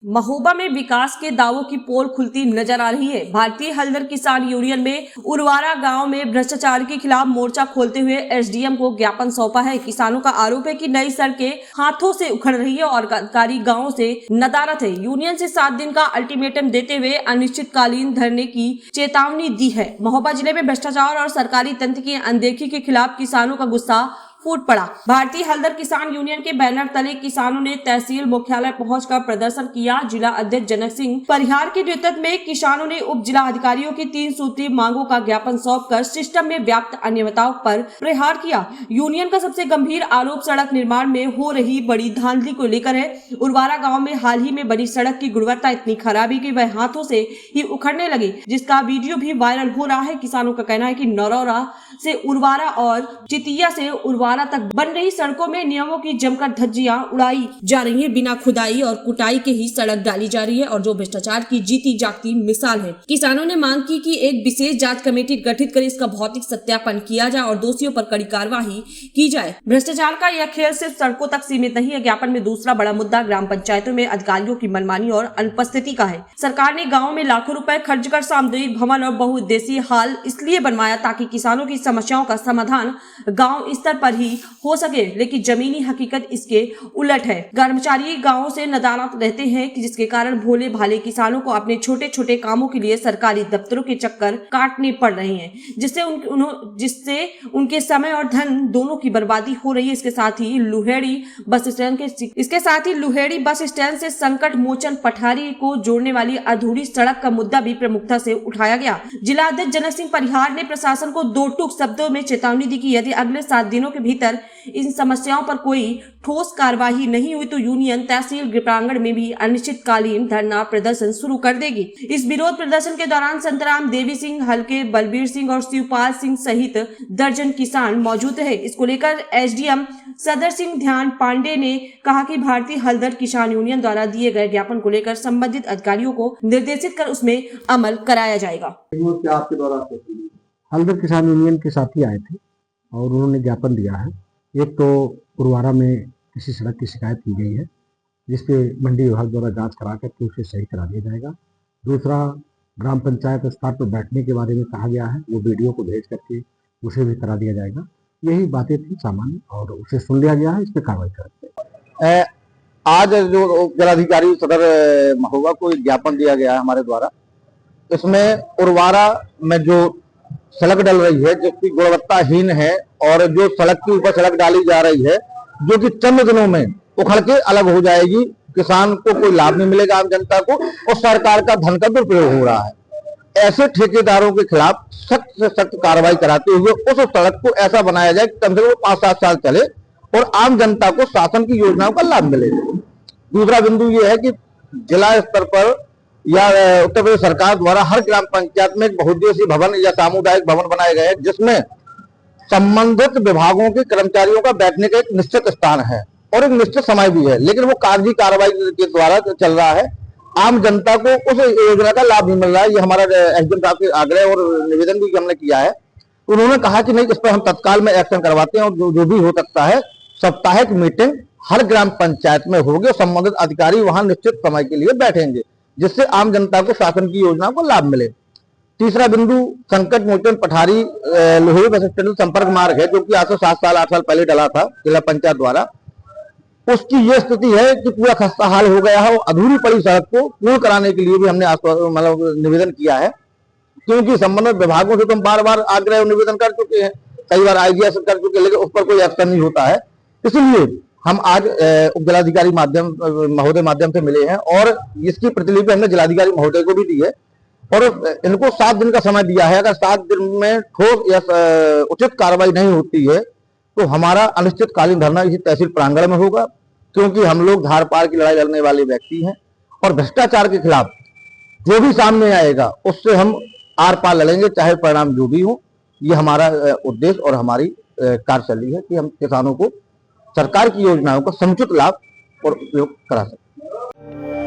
महोबा में विकास के दावों की पोल खुलती नजर आ रही है। भारतीय हल्दर किसान यूनियन में उरवारा गांव में भ्रष्टाचार के खिलाफ मोर्चा खोलते हुए एसडीएम को ज्ञापन सौंपा है। किसानों का आरोप है कि नई सड़कें हाथों से उखड़ रही है और अधिकारी गाँव से नदारत है। यूनियन से 7 दिन का अल्टीमेटम देते हुए अनिश्चितकालीन धरने की चेतावनी दी है। महोबा जिले में भ्रष्टाचार और सरकारी तंत्र की अनदेखी के खिलाफ किसानों का गुस्सा फूट पड़ा। भारतीय हल्दर किसान यूनियन के बैनर तले किसानों ने तहसील मुख्यालय पहुंचकर प्रदर्शन किया। जिला अध्यक्ष जनक सिंह परिहार के नेतृत्व में किसानों ने उप जिला अधिकारियों की 3 सूत्रीय मांगों का ज्ञापन सौंपकर सिस्टम में व्याप्त अनियमितताओं पर प्रहार किया। यूनियन का सबसे गंभीर आरोप सड़क निर्माण में हो रही बड़ी धांधली को लेकर है। उरवारा गाँव में हाल ही में बनी सड़क की गुणवत्ता इतनी खराबी की वह हाथों से ही उखड़ने लगी, जिसका वीडियो भी वायरल हो रहा है। किसानों का कहना है कि नरौरा से उरवारा और चितिया से उरवारा तक बन रही सड़कों में नियमों की जमकर धज्जियां उड़ाई जा रही हैं। बिना खुदाई और कुटाई के ही सड़क डाली जा रही है और जो भ्रष्टाचार की जीती जागती मिसाल है। किसानों ने मांग की कि एक विशेष जांच कमेटी गठित कर इसका भौतिक सत्यापन किया जाए और दोषियों पर कड़ी कार्रवाई की जाए। भ्रष्टाचार का यह खेल सिर्फ सड़कों तक सीमित नहीं है। ज्ञापन में दूसरा बड़ा मुद्दा ग्राम पंचायतों में अधिकारियों की मनमानी और अनुपस्थिति का है। सरकार ने गाँव में लाखों रुपए खर्च कर सामुदायिक भवन और बहुउद्देशीय हाल इसलिए बनवाया ताकि किसानों की समस्याओं का समाधान गाँव स्तर पर ही हो सके, लेकिन जमीनी हकीकत इसके उलट है। कर्मचारी गांवों से नदारत रहते हैं जिसके कारण भोले भाले किसानों को अपने छोटे छोटे कामों के लिए सरकारी दफ्तरों के चक्कर काटने पड़ रहे हैं, जिससे उनके समय और धन दोनों की बर्बादी हो रही है। इसके साथ ही लुहेड़ी बस स्टैंड से संकट मोचन पठारी को जोड़ने वाली अधूरी सड़क का मुद्दा भी प्रमुखता से उठाया गया। जिला अध्यक्ष जनक सिंह परिहार ने प्रशासन को 2 टूक शब्दों में चेतावनी दी कि यदि अगले 7 दिनों के भीतर इन समस्याओं पर कोई ठोस कार्यवाही नहीं हुई तो यूनियन तहसील प्रांगण में भी अनिश्चितकालीन धरना प्रदर्शन शुरू कर देगी। इस विरोध प्रदर्शन के दौरान संतराम देवी सिंह, हल्के बलबीर सिंह और शिवपाल सिंह सहित दर्जन किसान मौजूद रहे। इसको लेकर एसडीएम सदर सिंह ध्यान पांडे ने कहा कि भारतीय हल्दर किसान यूनियन द्वारा दिए गए ज्ञापन को लेकर संबंधित अधिकारियों को निर्देशित कर उसमें अमल कराया जाएगा। क्या आपके द्वारा हल्दर किसान यूनियन के साथी आए थे और उन्होंने ज्ञापन दिया है। एक तो उरवारा में किसी सड़क की शिकायत की गई है जिसपे मंडी विभाग द्वारा जांच करा करके उसे सही करा दिया जाएगा। दूसरा, ग्राम पंचायत स्तर पर बैठने के बारे में कहा गया है, वो वीडियो को भेज करके उसे भी करा दिया जाएगा। यही बातें थी सामान्य और उसे सुन लिया गया है, इस पर कार्रवाई करेंगे। आज जो जिलाधिकारी सदर महोबा को एक ज्ञापन दिया गया है हमारे द्वारा, इसमें उरवारा में जो सड़क डल रही है जिसकी गुणवत्ताहीन है और जो सड़क के ऊपर सड़क डाली जा रही है जो कि चंद दिनों में उखड़ के अलग हो जाएगी, किसान को कोई लाभ नहीं मिलेगा, आम जनता को, और सरकार का धन का दुरुपयोग हो रहा है। ऐसे ठेकेदारों के खिलाफ सख्त से सख्त कार्रवाई कराते हुए उस सड़क को ऐसा बनाया जाए कि कम से कम 5-7 साल चले और आम जनता को शासन की योजनाओं का लाभ मिले। दूसरा बिंदु ये है कि जिला स्तर पर या उत्तर प्रदेश सरकार द्वारा हर ग्राम पंचायत में एक बहुउद्देशीय भवन या सामुदायिक भवन बनाए गए हैं जिसमें संबंधित विभागों के कर्मचारियों का बैठने का एक निश्चित स्थान है और एक निश्चित समय भी है, लेकिन वो कागजी कार्रवाई के द्वारा चल रहा है। आम जनता को उस योजना का लाभ नहीं मिल रहा है। ये हमारा एसडीएम साहब से आग्रह और निवेदन भी हमने किया है। उन्होंने कहा कि नहीं, इस पर हम तत्काल में एक्शन करवाते हैं और जो भी हो सकता है साप्ताहिक मीटिंग हर ग्राम पंचायत में होगी और संबंधित अधिकारी वहां निश्चित समय के लिए बैठेंगे जिससे आम जनता को शासन की योजनाओं को लाभ मिले। तीसरा बिंदु, संकट मोचन पठारी लोहेड़ी बस स्टैंड संपर्क मार्ग है जो कि आज से 7 साल 8 साल पहले डला था जिला पंचायत द्वारा। उसकी यह स्थिति है कि पूरा खस्ता हाल हो गया है और अधूरी पड़ी सड़क को पूर्ण कराने के लिए भी हमने निवेदन किया है, क्योंकि संबंधित विभागों से तो हम बार-बार आग्रह और निवेदन कर चुके हैं, कई बार आईजीएस कर चुके हैं, लेकिन उस पर कोई एक्शन नहीं होता है। इसलिए हम आज उप जिलाधिकारी महोदय माध्यम से मिले हैं और इसकी प्रतिलिपि हमने जिलाधिकारी महोदय को भी दी है और इनको 7 दिन का समय दिया है। अगर 7 दिन में ठोस या उचित कार्रवाई नहीं होती है तो हमारा अनिश्चितकालीन धरना इसी तहसील प्रांगण में होगा, क्योंकि हम लोग धार पार की लड़ाई लड़ने वाले व्यक्ति हैं और भ्रष्टाचार के खिलाफ जो भी सामने आएगा उससे हम आर पार लड़ेंगे, चाहे परिणाम जो भी हो। ये हमारा उद्देश्य और हमारी कार्यशैली है कि हम किसानों को सरकार की योजनाओं का समुचित लाभ और उपयोग करा सकें।